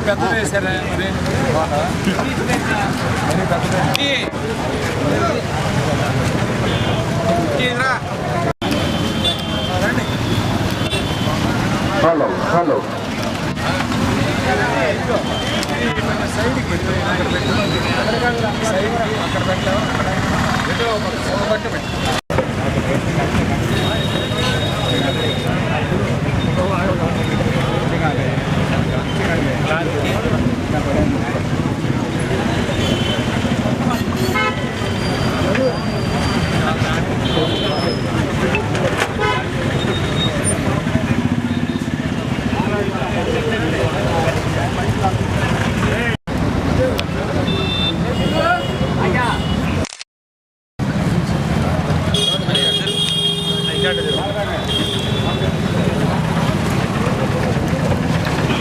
పెద్దది వేసారా మరి హలో హలో సైడ్కి అక్కడ పెట్టాము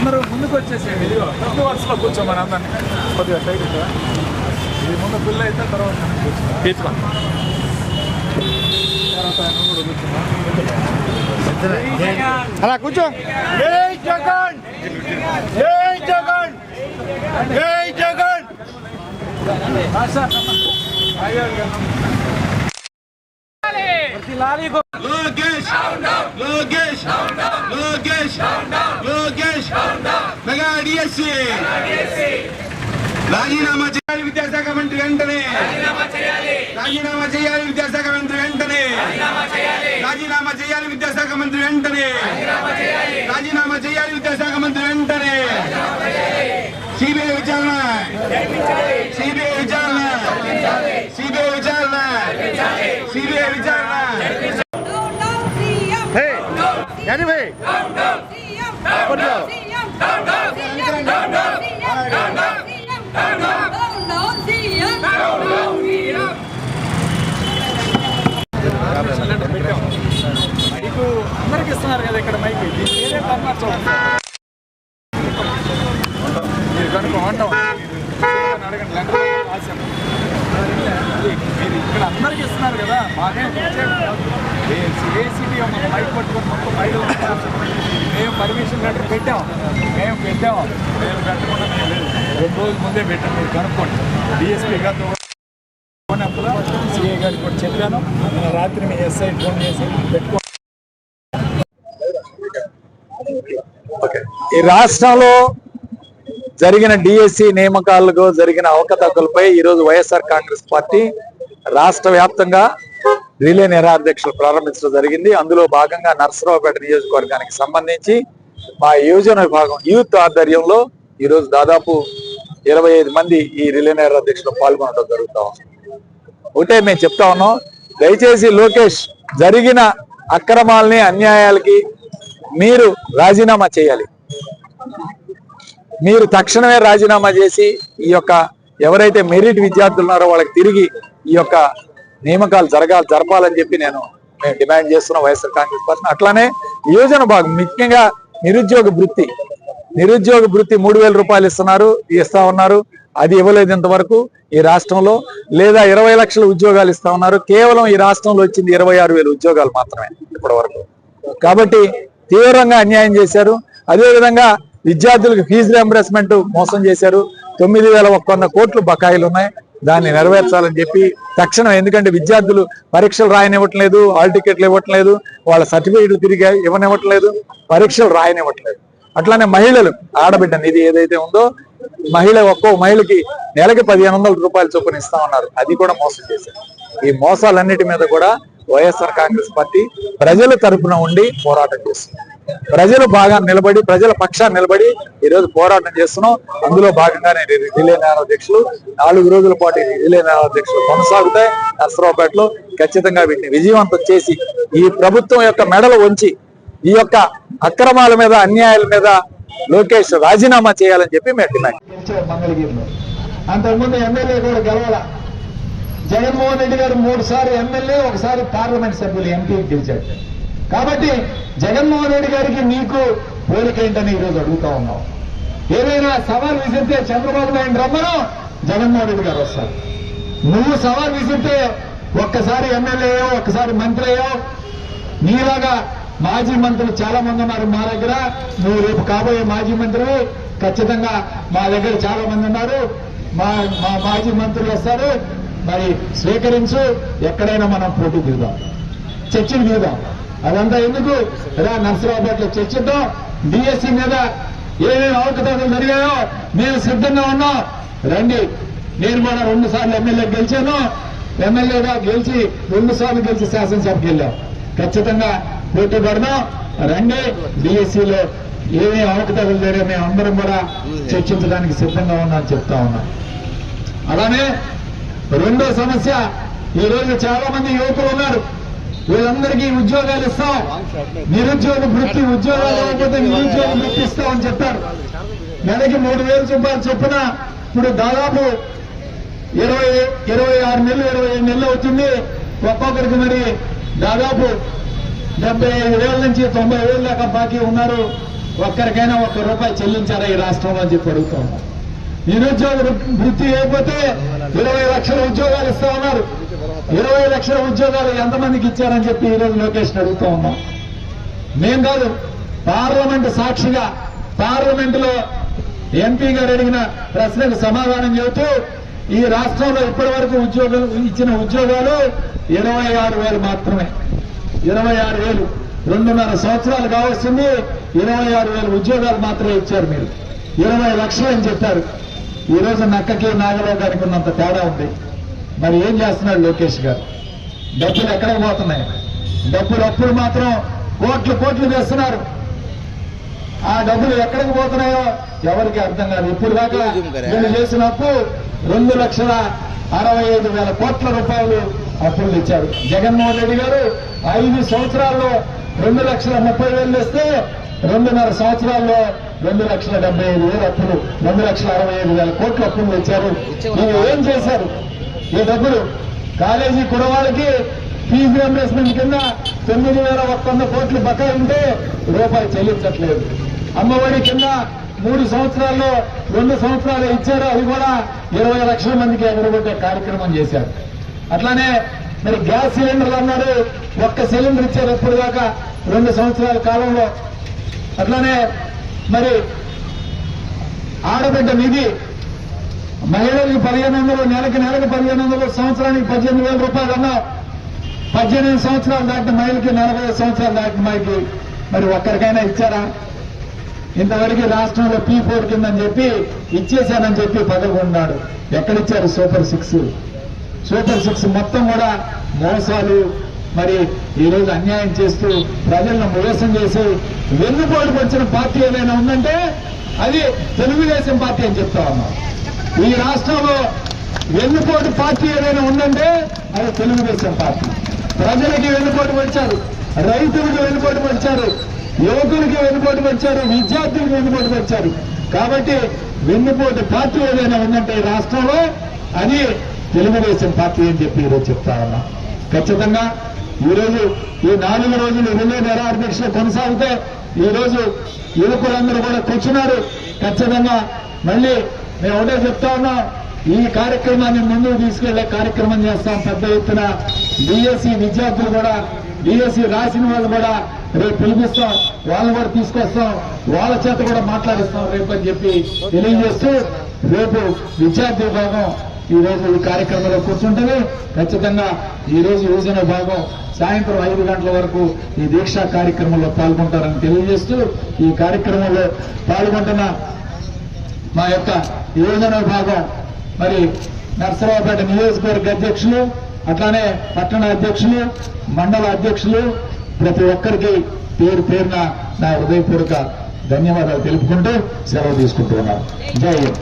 అందరూ ముందుకు వచ్చేసేయండి. ముందు వరుసలో కూర్చోమని అందరినీ కొద్దిగా సైడ్ ఇది ముందు పిల్ల అయితే తర్వాత తీసుకో అలా కూర్చో. జై జగన్, జై జగన్, జై జగన్. లోకేష్ లోకేష్ లోకేష్ లోకేష్ మెగా డిఎస్సి రాజీనామా చేయాలి విద్యాశాఖ మంత్రి వెంటనే. రాజీనామా చేయాలి విద్యాశాఖ మంత్రి వెంటనే. రాజీనామా చేయాలి విద్యాశాఖ మంత్రి వెంటనే. రాజీనామా చేయాలి విద్యాశాఖ మంత్రి వెంటనే. సిబిఐ విచారణ, సిబిఐ విచారణ, సిబిఐ విచారణ, సిబిఐ విచారణ. यानी भाई మైకు అందరికి ఇస్తున్నారు కదా ఇక్కడ మైకు మీరు కనుక అడగండి రాశాను. మీరు ఇక్కడ అందరికి ఇస్తున్నారు కదా, మాకేం ఏసీబీ మైక్ పట్టుకొని మొత్తం మైకులు మేము పర్మిషన్ లెటర్ పెట్టాం. మేము పెట్టకుండా మేము 2 రోజుల ముందే పెట్టాం. మీరు కనుక్కోండి. డిఎస్పీ గారితో ఫోనప్పుడు సిఐ గారికి కూడా చెప్పాను. రాత్రి మీ ఎస్ఐ ఫోన్ చేసి పెట్టుకో. ఈ రాష్ట్రంలో జరిగిన డిఎస్సి నియామకాలకు జరిగిన అవకతవకలపై ఈరోజు వైఎస్ఆర్ కాంగ్రెస్ పార్టీ రాష్ట్ర వ్యాప్తంగా రిలే నిరాధ్యక్షులు ప్రారంభించడం జరిగింది. అందులో భాగంగా నర్సరావుపేట నియోజకవర్గానికి సంబంధించి మా యువజన విభాగం యూత్ ఆధ్వర్యంలో ఈరోజు దాదాపు 25 మంది ఈ రిలే నిరాధ్యక్షులు పాల్గొనడం జరుగుతా ఉంది. ఒకటే మేము చెప్తా ఉన్నాం, దయచేసి లోకేష్ జరిగిన అక్రమాలని అన్యాయాలకి మీరు రాజీనామా చేయాలి. మీరు తక్షణమే రాజీనామా చేసి ఈ యొక్క ఎవరైతే మెరిట్ విద్యార్థులు ఉన్నారో వాళ్ళకి తిరిగి ఈ యొక్క నియామకాలు జరపాలని చెప్పి మేము డిమాండ్ చేస్తున్నాం వైఎస్ఆర్ కాంగ్రెస్ పార్టీ. అట్లానే యువజన భాగం ముఖ్యంగా నిరుద్యోగ భృతి 3000 రూపాయలు ఇస్తా ఉన్నారు. అది ఇవ్వలేదు ఇంతవరకు ఈ రాష్ట్రంలో. లేదా 20 లక్షల ఉద్యోగాలు ఇస్తా ఉన్నారు. కేవలం ఈ రాష్ట్రంలో వచ్చింది 26,000 ఉద్యోగాలు మాత్రమే ఇప్పటి వరకు. కాబట్టి తీవ్రంగా అన్యాయం చేశారు. అదేవిధంగా విద్యార్థులకు ఫీజు రియంబర్స్మెంట్ మోసం చేశారు. 9,100 కోట్లు బకాయిలు ఉన్నాయి. దాన్ని నెరవేర్చాలని చెప్పి తక్షణం, ఎందుకంటే విద్యార్థులు పరీక్షలు రాయనివ్వట్లేదు, హాల్ టికెట్లు ఇవ్వట్లేదు, వాళ్ళ సర్టిఫికేట్లు తిరిగి ఇవ్వనివ్వట్లేదు, పరీక్షలు రాయనివ్వట్లేదు. అట్లానే మహిళలు ఆడబిడ్డ నిధి ఏదైతే ఉందో ఒక్కో మహిళకి నెలకి 1,500 రూపాయలు చొప్పున ఇస్తా ఉన్నారు. అది కూడా మోసం చేశారు. ఈ మోసాలన్నిటి మీద కూడా వైఎస్ఆర్ కాంగ్రెస్ పార్టీ ప్రజల తరపున ఉండి పోరాటం చేస్తుంది. ప్రజలు బాగా నిలబడి, ప్రజల పక్షాన్ని నిలబడి ఈరోజు పోరాటం చేస్తున్నాం. అందులో భాగంగానే రిలే నిరాధ్యక్షులు 4 రోజుల పాటు రిలే నిరాధ్యక్షులు కొనసాగుతాయి. నర్సరావుపేటలో ఖచ్చితంగా వీటిని విజయవంతం చేసి ఈ ప్రభుత్వం యొక్క మెడలు వంచి ఈ యొక్క అక్రమాల మీద అన్యాయాల మీద లోకేష్ రాజీనామా చేయాలని చెప్పి మేము డిమాండ్. మంగళగిరిలో అంతకుముందు ఎమ్మెల్యే కూడా గెలవాల. జగన్మోహన్ రెడ్డి గారు 3 సార్లు ఎమ్మెల్యే, 1 సారి పార్లమెంట్ సభ్యులు ఎంపీ గెలిచాడు. కాబట్టి జగన్మోహన్ రెడ్డి గారికి మీకు పోలికేంటని ఈరోజు అడుగుతా ఉన్నాం. ఏదైనా సవాల్ విసిరితే చంద్రబాబు నాయుడు రమ్మను, జగన్మోహన్ రెడ్డి గారు వస్తారు. నువ్వు సవాల్ విసిరితే ఒక్కసారి ఎమ్మెల్యే అయ్యావు, ఒక్కసారి మంత్రి అయ్యావు. నీలాగా మాజీ మంత్రులు చాలా మంది ఉన్నారు మా దగ్గర. నువ్వు రేపు కాబోయే మాజీ మంత్రివి, ఖచ్చితంగా మా దగ్గర చాలా మంది ఉన్నారు. మా మాజీ మంత్రులు వస్తారు, మరి స్వీకరించు. ఎక్కడైనా మనం పోటీ దిగుదాం, చర్చలు దిగుదాం. అదంతా ఎందుకు రా నర్సరావుపేటలో చర్చిద్దాం. డిఎస్సి మీద ఏమేమి అవకతవకలు జరిగాయో మేము సిద్ధంగా ఉన్నాం. రండి. నేను కూడా 2 సార్లు ఎమ్మెల్యే గెలిచాను. ఎమ్మెల్యేగా గెలిచి 2 సార్లు గెలిచి శాసనసభకి వెళ్ళాం. ఖచ్చితంగా పోటీ పడదాం. రండి. డిఎస్సిలో ఏమేమి అవకతవకలు జరిగాయో మేము అందరం కూడా చర్చించడానికి సిద్ధంగా ఉన్నామని చెప్తా ఉన్నాం. అలానే రెండో సమస్య, ఈ రోజు చాలా మంది యువకులు ఉన్నారు. వీళ్ళందరికీ ఉద్యోగాలు ఇస్తాం, నిరుద్యోగ వృత్తి ఉద్యోగాలు ఇవ్వకపోతే నిరుద్యోగ వృత్తి ఇస్తామని చెప్పారు. నెలకి 3,000 రూపాయలు చొప్పున ఇప్పుడు దాదాపు 26 నెలలు 27 నెలలు అవుతుంది. ఒక్కొక్కరికి మరి దాదాపు 75,000 నుంచి 90,000 దాకా బాకీ ఉన్నారు. ఒక్కరికైనా ₹1 చెల్లించారా ఈ రాష్ట్రంలో అని చెప్పి అడుగుతా ఉన్నారు. నిరుద్యోగ వృత్తి అయిపోతే 20 లక్షల ఉద్యోగాలు ఇస్తా ఉన్నారు. 20 లక్షల ఉద్యోగాలు ఎంతమందికి ఇచ్చారని చెప్పి ఈరోజు లోకేష్ అడుగుతా ఉన్నాం. మేం కాదు, పార్లమెంట్ సాక్షిగా పార్లమెంటులో ఎంపీ గారు అడిగిన ప్రశ్నకు సమాధానం చెబుతూ ఈ రాష్ట్రంలో ఇప్పటి వరకు ఇచ్చిన ఉద్యోగాలు 26,000 మాత్రమే. 26,000, 2.5 సంవత్సరాలు కావస్తుంది. 26,000 ఉద్యోగాలు మాత్రమే ఇచ్చారు. మీరు 20 లక్షలు అని చెప్పారు. ఈ రోజు నక్కకి నాగలో గారికి ఉన్నంత తేడా ఉంది. మరి ఏం చేస్తున్నాడు లోకేష్ గారు? డబ్బులు ఎక్కడికి పోతున్నాయి? డబ్బులు అప్పులు మాత్రం కోట్లు చేస్తున్నారు. ఆ డబ్బులు ఎక్కడికి పోతున్నాయో ఎవరికి అర్థం కాదు. ఇప్పుడు దాకా వీళ్ళు చేసిన అప్పు 2,65,000 కోట్ల రూపాయలు అప్పులు ఇచ్చారు. జగన్మోహన్ రెడ్డి గారు 5 సంవత్సరాల్లో 2,30,000 ఇస్తే 2.5 సంవత్సరాల్లో 2,75,000 అప్పులు, 2,65,000 కోట్ల అప్పులు ఇచ్చారు. మీరు ఏం చేశారు? ఈ డబ్బులు కాలేజీ కురవాళ్ళకి ఫీజు రియంబర్స్మెంట్ కింద 9,100 కోట్లు బకాయి ఉంటే ₹1 చెల్లించట్లేదు. అమ్మఒడి కింద 3 సంవత్సరాల్లో 2 సంవత్సరాలు ఇచ్చారు. అది కూడా 20 లక్షల మందికి ఎగరగొట్టే కార్యక్రమం చేశారు. అట్లానే మరి గ్యాస్ సిలిండర్లు అన్నారు, 1 సిలిండర్ ఇచ్చారు ఎప్పుడు దాకా 2 సంవత్సరాల కాలంలో. అట్లానే మరి ఆడబిడ్డ నిధి మహిళలకు 1,500, నెలకి 1,500, సంవత్సరానికి 18,000 రూపాయలు అన్నా. 18 సంవత్సరాలు దాటిన మహిళకి, 40 సంవత్సరాలు దాటిన మహిళకి మరి ఒక్కరికైనా ఇచ్చారా? ఇంతవరకు రాష్ట్రంలో P4 కిందని చెప్పి ఇచ్చేశానని చెప్పి పదకొన్నాడు. ఎక్కడిచ్చారు? సూపర్ 6 మొత్తం కూడా మోసాలు. మరి ఈ రోజు అన్యాయం చేస్తూ ప్రజలను మోసం చేసి వెన్నుపోటు వచ్చిన పార్టీ ఏదైనా ఉందంటే అది తెలుగుదేశం పార్టీ అని చెప్తా ఉన్నాం. ఈ రాష్ట్రంలో వెన్నుపోటు పార్టీ ఏదైనా ఉందంటే అది తెలుగుదేశం పార్టీ. ప్రజలకి వెన్నుపోటు వచ్చారు, రైతులకు వెన్నుపోటు వచ్చారు, యువకులకి వెన్నుపోటు వచ్చారు, విద్యార్థులకు వెన్నుపోటు వచ్చారు. కాబట్టి వెన్నుపోటు పార్టీ ఏదైనా ఉందంటే ఈ రాష్ట్రంలో అది తెలుగుదేశం పార్టీ అని చెప్పి ఈరోజు చెప్తా ఉన్నాం. ఖచ్చితంగా ఈరోజు ఈ 4 రోజులు రిలే నిరాహార దీక్షలు కొనసాగితే ఈ రోజు యువకులందరూ కూడా కూర్చున్నారు. ఖచ్చితంగా మళ్ళీ మేము ఒకటే చెప్తా ఉన్నాం, ఈ కార్యక్రమాన్ని ముందుకు తీసుకెళ్లే కార్యక్రమం చేస్తాం. పెద్ద ఎత్తున డిఎస్సి విద్యార్థులు కూడా, డిఎస్సి రాసిన వాళ్ళు కూడా రేపు పిలిపిస్తాం, వాళ్ళని కూడా తీసుకొస్తాం, వాళ్ళ చేత కూడా మాట్లాడిస్తాం రేపు అని చెప్పి తెలియజేస్తూ, రేపు విద్యార్థి విభాగం ఈ రోజు ఈ కార్యక్రమంలో కూర్చుంటుంది. ఖచ్చితంగా ఈ రోజు యువజన విభాగం సాయంత్రం 5 గంటల వరకు ఈ దీక్షా కార్యక్రమంలో పాల్గొంటారని తెలియజేస్తూ, ఈ కార్యక్రమంలో పాల్గొంటున్న మా యొక్క యువజన విభాగం మరి నర్సరావుపేట నియోజకవర్గ అధ్యక్షులు, అట్లానే పట్టణ అధ్యక్షులు, మండల అధ్యక్షులు, ప్రతి ఒక్కరికి పేరు పేరున నా హృదయపూర్వక ధన్యవాదాలు తెలుపుకుంటూ సెలవు తీసుకుంటున్నాను. జై హింద్.